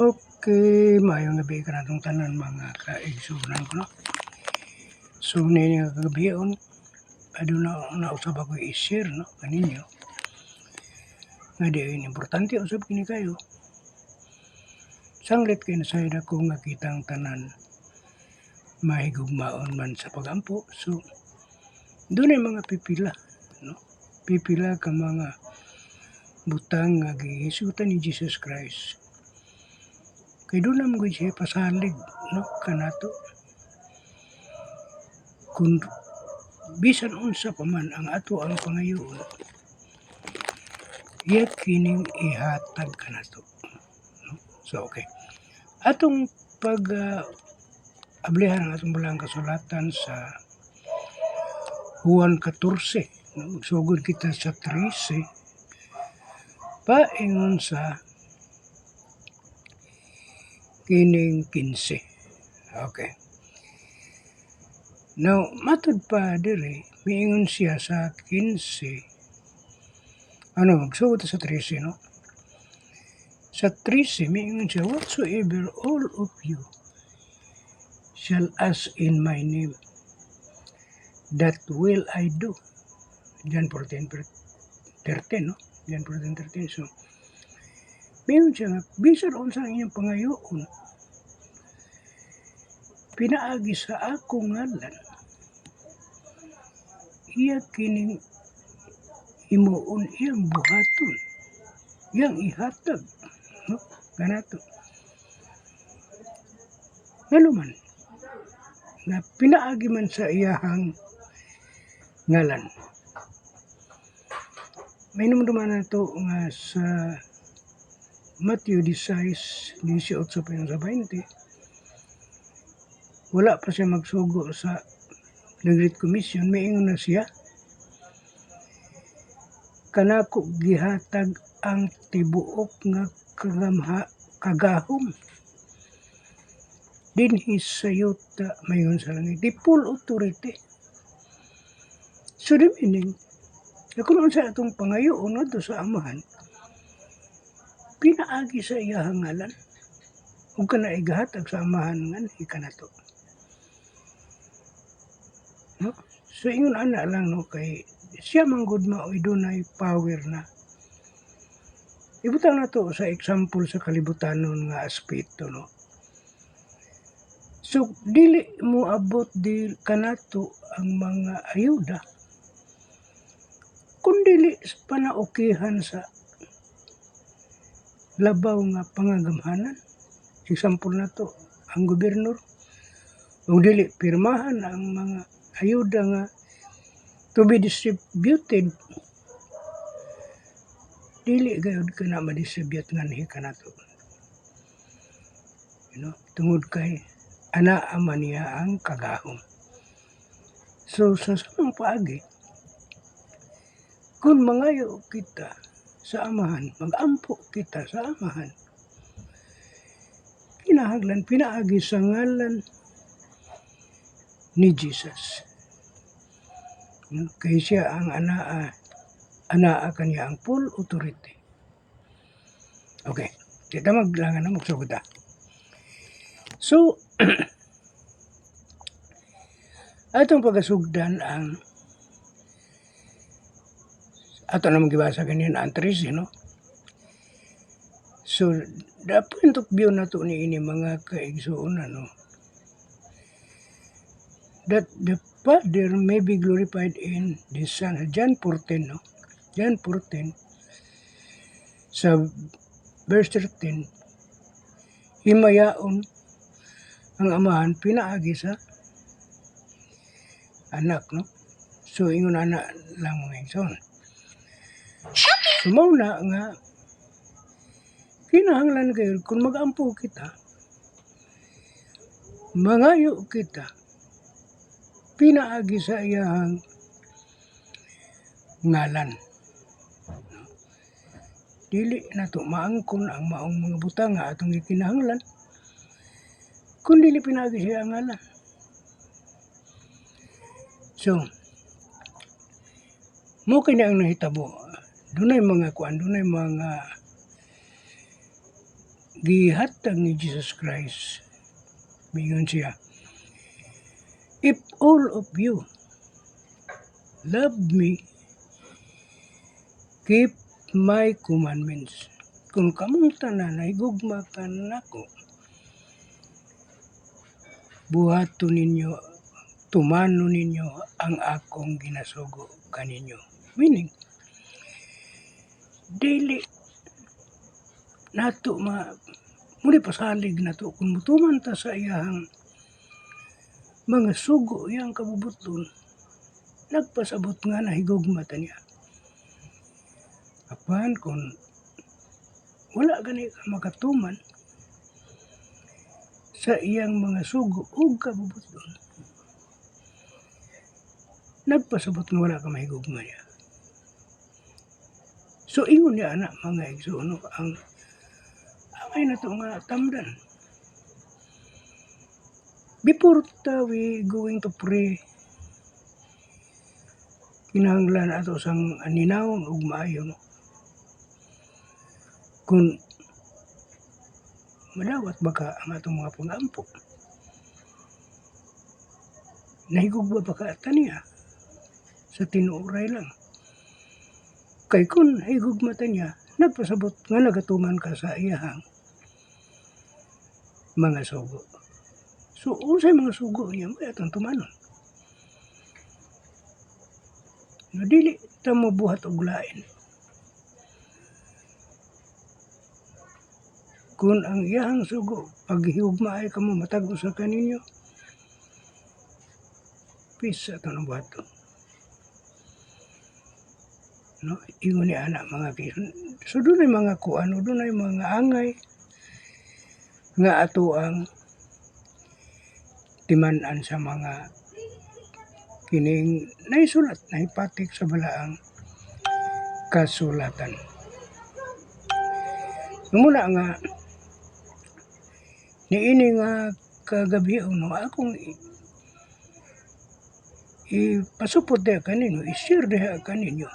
Okay, maayong gabi ka natong tanan mga kaigsunan ko, no? So, nini nga kagabion, aduna nausab ako i-share, no, kaninyo. Nga diin importante usab kini kayo. Sanglit kay nasayad ako nga kitang tanan mahigugmaon man sa pagampo. So, doon ay mga pipila, no? Pipila ka mga butang nga gihisutan ni Jesus Christ. Kay doon naman ko siya pasalig, no, kanato. Kung bisan unsa pa man ang ato ang pangayoon, iya kining ihatag kanato, no? So, okay. Atong ablihan ang atong balang kasulatan sa Juan 14, no? Sugod kita sa 13, paingon sa kining 15. Okay. Now, matud pa dire, miingon siya sa 15, magsugod sa 13, no? Sa 13, miingon siya, whatsoever all of you shall ask in my name, that will I do. John 14:13, no? John 14:13. So, miingon siya nga, bisan unsa ang inyong pangayoon, pinaagi sa akong ngalan, iya kining imuon, iyang buhaton, iyang ihatag, no? Kanato. Ngano man, na pinaagi man sa iyahang ngalan. May naman na ito nga sa Matthew 16:18-20. Wala pa siya magsugo sa The Great Commission, miingon na siya, kanako gihatag ang tibuok nga kagahom dinhi sa yuta mayon sa langit, the full authority. So the meaning, kung unsa atong pangayoon ngadto sa Amahan, pinaagi sa iyahang ngalan, ug kana igahatag sa Amahan nga ikanato. No? So ingon ana lang, no, kay siya man gud maoy dunay power na. Ibutang nato sa example sa kalibutanon nga aspeto, no. So dili mo abot di kanato ang mga ayuda kun dili panaukihan sa labaw nga pangagamhanan. Example nato ang gobernador, ug dili pirmahan ang mga ayuda nga to be distributed, dili gayud kana ma-distribute nganhi kanato. You know, tungod kay anaa man niya ang kagahom. So sa samang paagi, kung mangayo kita sa Amahan, magampo kita sa Amahan, kinahanglan pinaagi sa ngalan ni Jesus. Kay siya ang anaa kaniya ang full authority. Okay, kita maglangan na magsugod. So, atong pagasugdan ang ato namang gibasa ganyan ang 13, no? So, the point of view nato ni ini mga kaigsuonan, no, that the Father may be glorified in the Son. John 14, no? John 14, sa verse 13, himayaon ang Amahan pinaagi sa anak, no? So, ingon anak lang mga igsoon. So, mauna nga, kinahanglan kayo, kung mag-ampo kita, mangayo kita, pinaagi sa iyahang ngalan. Dili na to maangkon ang maong mga butang nga atong gikinahanglan, kung dili pinaagi siya ang ngalan. So, mo kini ang nahitabo. Dunay mga gihatag ni Jesus Christ. Mingon siya, if all of you love me, keep my commandments. Kung kamong tanan ay gugma ka nako, buhaton ninyo, tumano ninyo ang akong ginasugo kaninyo. Meaning, dili nato muli pasalig nato kung mutuman ta sa iyang mga sugo iyang kabubuton, nagpasabot nga nahigugma ta niya. Apan kung wala gani ka makatuman sa iyang mga sugo ug kabubuton, nagpasabot nga wala ka mahigugma niya. So ingon niya anak mga igsuno ang amay na to nga tamdan. Before we going to pray, kinahanglan ato sang aninawon ug maayo no. Kung madawat baka ang atong mga pag-ampo, nahigugma baka taniya sa tinuoray lang. Kay kung higugma ta niya, nagpasabot nga nagatuman ka sa iyahang mga sugo. So, unsay mga sugo niya, may atong tumanon. No, dili ta mabuhat og lain. Kung ang iyahang sugo, paghihugma ay kamo matag usa kaninyo, peace ato ng buhaton. No, ingon ni anak mga kison. So dunay mga kuan, dunay mga angay nga ato ang timan-an sa mga kining naisulat, nahipatik sa balaang kasulatan. Muna nga niini nga kagabi no akong ipasupot diha kaninyo, i-share diha kaninyo.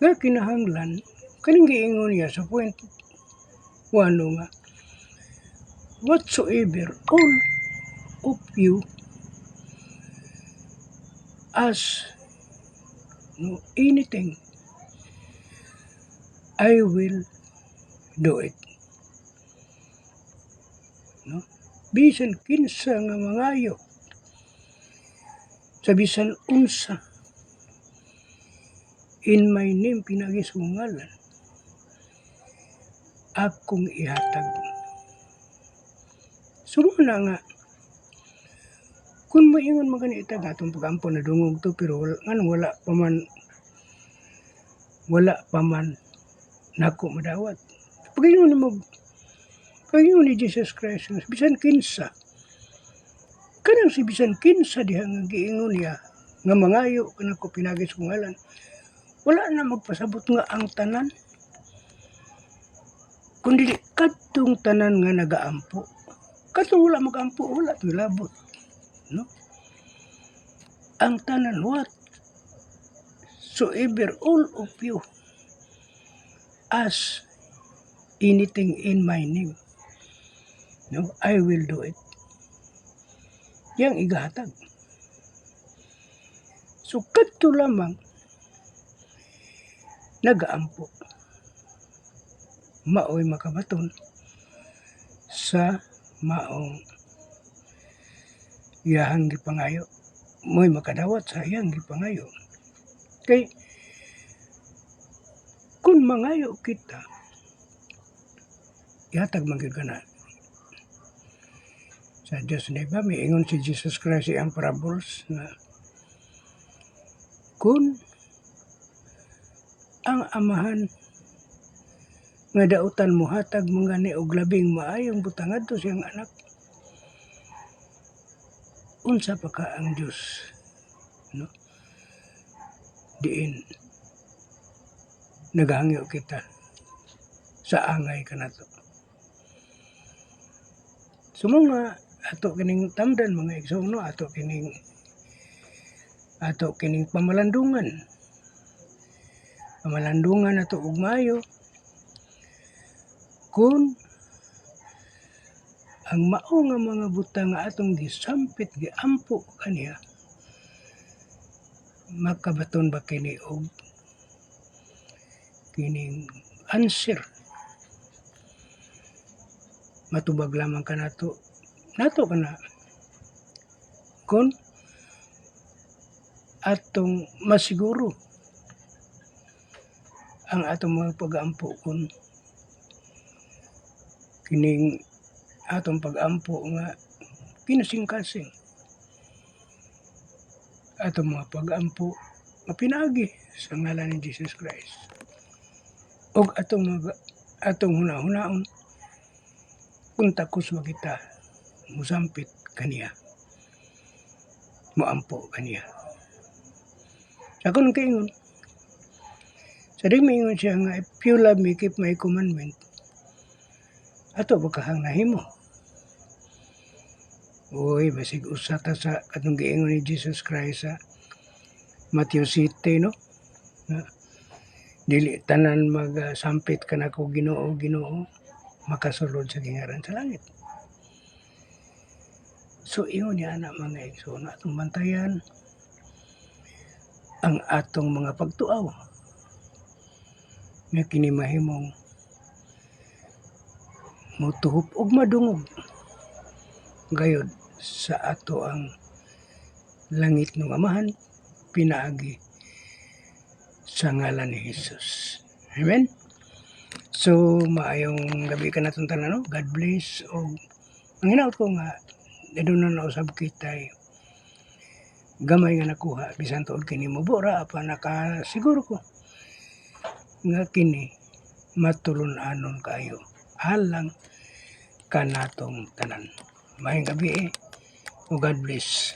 Nga kinahanglan, kaning giingon niya sa point 1 nga, whatsoever all of you ask no anything, I will do it. No? Bisan kinsa nga mangayo, sa bisan unsa, in my name pinagisungalan, akong ihatag. Sumuna nga, kung maingon maganita atong pag-ampo na dungog to, pero wala pa man nako madawat. Pag-ingon ni Jesus Christ, bisan kinsa, kanang si bisan kinsa diha nga giingon niya, nga mangayo kanako pinagisungalan, wala na magpasabot nga ang tanan, kundi kadtong tanan nga nagaampo. Kadtong wala mag-ampo, wala labot. No? Ang tanan, whatsoever all of you ask anything in my name, no, I will do it. Yang igahatag. So kadto lamang nagaampo, maoy makabaton sa maong iyahang gipangayo, mo'y makadawat sa iyang gipangayo. Kay kung mangayo kita, ihatag man gyud kana sa Dios, di ba? May ingon si Jesus Christ ang parables na kung ang amahan nga dautan mo hatag mga ni og labing maayong butang adto siyang anak, unsa pa ka ang Dios, no? Diin naghangyo kita sa angay kanato. So mga ato kining tamdan mga igsoon, ato kining pamalandungan ato og maayo, kung ang mao nga mga butang nga atong gisampit giampo kaniya makabaton ba kini og kining answer matubag lamang ka nato kana kun atong masiguro ang atong mga pag-aampo kun kining atong pag-ampo nga kinasing-kasing atong mga pag-ampo nga pinaagi sa ngalan ni Jesus Christ og atong hunahunaon kung takos ba kita musampit kaniya moampo kaniya sa akong kaingon sa di maingon siya nga if you love me keep my commandment ato ba kahang nahimo. Uy, basig usa ta sa katong giingon ni Jesus Christ sa Matthew 7, no? Dili tanan magsampit kanako Ginoo, Ginoo, makasulod sa gingaran sa langit. So ingon niya na mga igsoon atong bantayan ang atong mga pagtuaw nga kini mahimong motuhop og madungog gayud sa ato ang langit ng Amahan pinaagi sa ngalan ni Jesus. Amen? So, maayong gabi ka natong tanan, no? God bless. O, ang hinaot ko nga, doon na nausab kita'y gamay nga nakuha. Bisan tuod kini mo bora, apa nakasiguro ko nga kini matulun-anon kayo. Alang kanatong tanan. Maayong gabi o God bless.